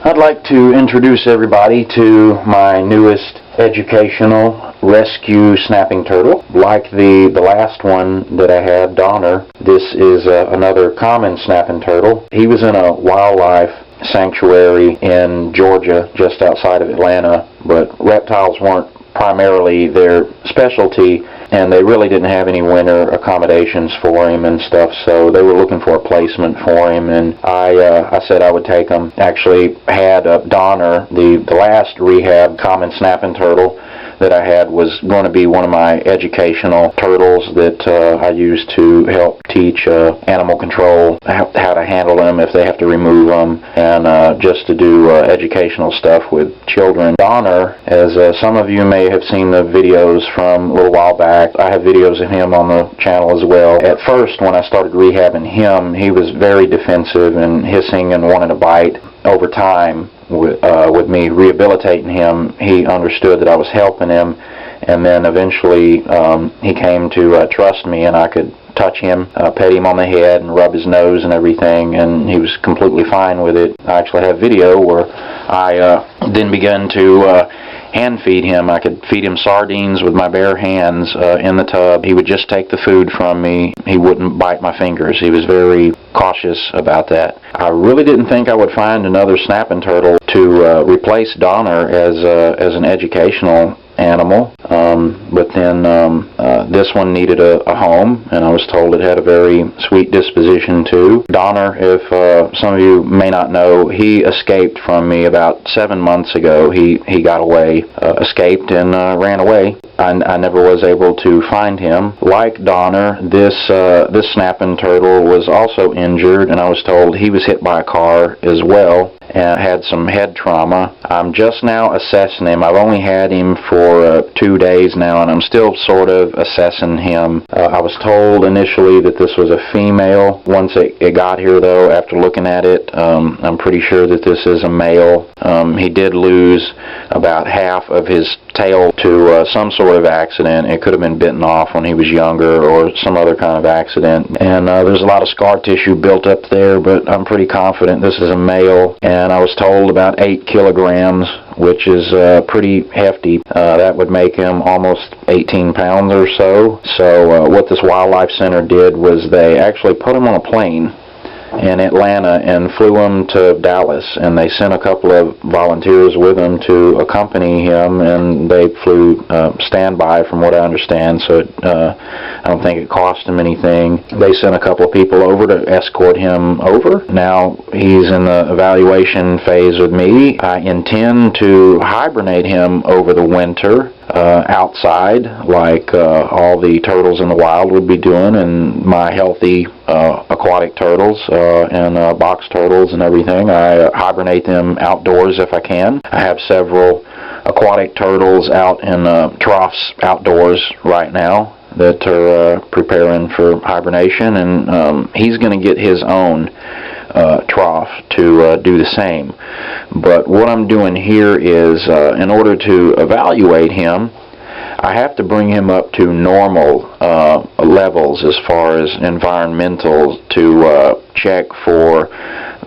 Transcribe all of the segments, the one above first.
I'd like to introduce everybody to my newest educational rescue snapping turtle. Like the last one that I had, Donner, this is another common snapping turtle. He was in a wildlife sanctuary in Georgia, just outside of Atlanta, but reptiles weren't primarily their specialty, and they really didn't have any winter accommodations for him and stuff, so they were looking for a placement for him, and I said I would take him. Actually had Donner, the last rehab common snapping turtle that I had, was going to be one of my educational turtles that I use to help teach animal control, how to handle them if they have to remove them, and just to do educational stuff with children. Donner, as some of you may have seen the videos from a little while back, I have videos of him on the channel as well. At first, when I started rehabbing him, he was very defensive and hissing and wanted to bite. Over time, with me rehabilitating him, he understood that I was helping him, and then eventually he came to trust me, and I could touch him, pet him on the head and rub his nose and everything, and he was completely fine with it. I actually have video where I then began to hand feed him. I could feed him sardines with my bare hands in the tub. He would just take the food from me. He wouldn't bite my fingers. He was very cautious about that. I really didn't think I would find another snapping turtle to replace Donner as an educational animal, but then this one needed a home, and I was told it had a very sweet disposition too. Donner, if some of you may not know, he escaped from me about 7 months ago. He got away, escaped, and ran away. I never was able to find him. Like Donner, this snapping turtle was also injured, and I was told he was hit by a car as well and had some head trauma. I'm just now assessing him. I've only had him for 2 days now, and I'm still sort of assessing him. I was told initially that this was a female. Once it got here, though, after looking at it, I'm pretty sure that this is a male. He did lose about half of his tail to some sort of accident. It could have been bitten off when he was younger or some other kind of accident. And there's a lot of scar tissue built up there, but I'm pretty confident this is a male. And I was told about 8 kilograms, which is pretty hefty. That would make him almost 18 pounds or so. So what this wildlife center did was they actually put him on a plane in Atlanta and flew him to Dallas, and they sent a couple of volunteers with him to accompany him, and they flew standby from what I understand, so I don't think it cost him anything. They sent a couple of people over to escort him over. Now he's in the evaluation phase with me. I intend to hibernate him over the winter outside, like all the turtles in the wild would be doing, and my healthy aquatic turtles and box turtles and everything. I hibernate them outdoors if I can. I have several aquatic turtles out in troughs outdoors right now that are preparing for hibernation, and he's going to get his own trough to do the same. But what I'm doing here is, in order to evaluate him, I have to bring him up to normal levels as far as environmental to check for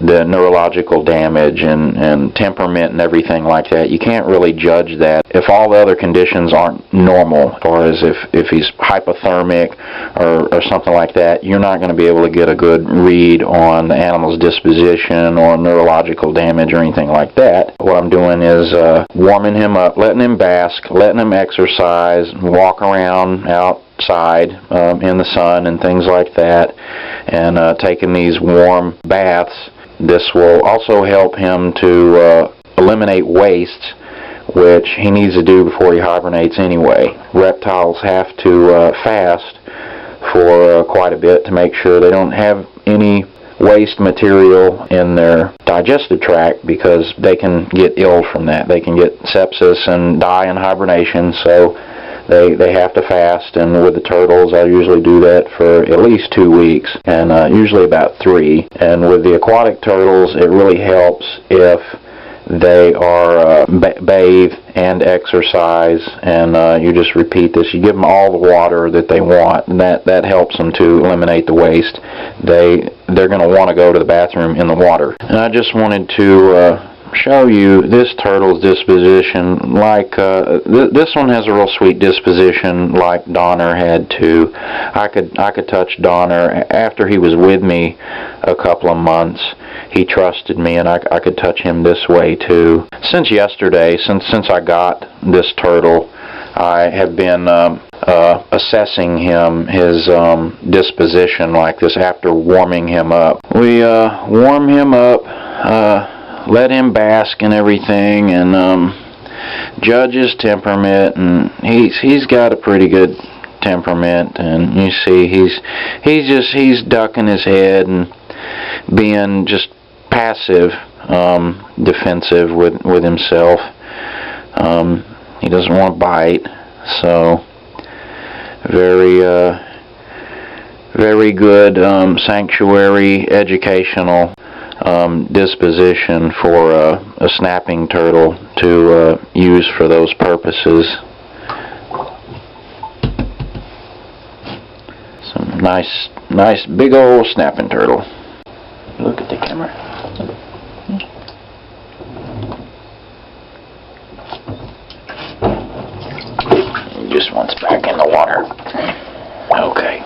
the neurological damage and temperament and everything like that. You can't really judge that if all the other conditions aren't normal, as far as if he's hypothermic or something like that. You're not going to be able to get a good read on the animal's disposition or neurological damage or anything like that. What I'm doing is warming him up, letting him bask, letting him exercise, walk around outside in the sun and things like that, and taking these warm baths. This will also help him to eliminate waste, which he needs to do before he hibernates anyway. Reptiles have to fast for quite a bit to make sure they don't have any waste material in their digestive tract, because they can get ill from that. They can get sepsis and die in hibernation, so they have to fast. And with the turtles, I usually do that for at least 2 weeks, and usually about 3. And with the aquatic turtles, it really helps if they are bathe and exercise, and you just repeat this. You give them all the water that they want, and that helps them to eliminate the waste. They're going to want to go to the bathroom in the water. And I just wanted to show you this turtle's disposition. Like this one has a real sweet disposition, like Donner had too. I could touch Donner after he was with me a couple of months. He trusted me, and I could touch him this way too. Since yesterday, since I got this turtle, I have been assessing his disposition like this after warming him up. We warm him up, let him bask and everything, and judge his temperament, and he's got a pretty good temperament. And you see he's ducking his head and being just passive, defensive with himself. He doesn't want to bite, so very good sanctuary, educational disposition for a snapping turtle to use for those purposes. Some nice big old snapping turtle. Look at the camera. Just wants back in the water. Okay.